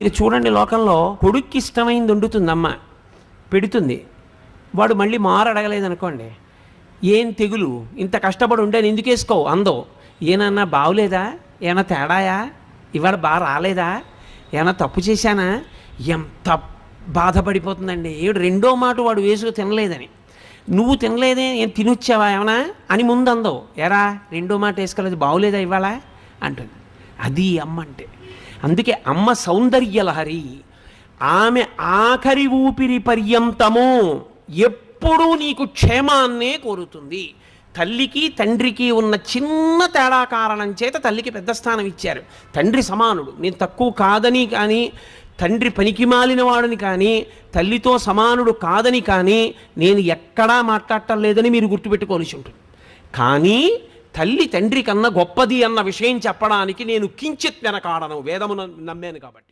ఇది చూడండి, లోకంలో కొడుక్కి ఇష్టమైంది వండుతుంది అమ్మ, పెడుతుంది. వాడు మళ్ళీ మారు అడగలేదనుకోండి, ఏం తెగులు, ఇంత కష్టపడి ఉండాను ఎందుకు వేసుకోవు అందో. ఏనన్నా బాగులేదా, ఏమన్నా తేడాయా, ఇవాళ బాగా రాలేదా, ఏమన్నా తప్పు చేశానా, ఎంత బాధపడిపోతుందండి. ఏడు రెండో మాట వాడు వేసుకు తినలేదని. నువ్వు తినలేదే, ఏం తినొచ్చావా ఏమన్నా అని ముందు అందో. ఎరా రెండో మాట వేసుకోలేదు, బాగులేదా ఇవాళ అంటుంది. అది అమ్మ అంటే. అందుకే అమ్మ సౌందర్యలహరి. ఆమె ఆఖరి ఊపిరి పర్యంతము ఎప్పుడూ నీకు క్షేమాన్నే కోరుతుంది. తల్లికి తండ్రికి ఉన్న చిన్న తేడా కారణం చేత తల్లికి పెద్ద స్థానం ఇచ్చారు. తండ్రి సమానుడు, నేను తక్కువ కాదని కానీ, తండ్రి పనికిమాలిన వాడని కానీ, తల్లితో సమానుడు కాదని కానీ నేను ఎక్కడా మాట్లాడటం లేదని మీరు గుర్తుపెట్టుకోవాల్సి ఉంటుంది. కానీ తల్లి తండ్రి కన్నా గొప్పది అన్న విషయం చెప్పడానికి నేను కించిత్ వెనకాడను, వేదమును నమ్మాను కాబట్టి.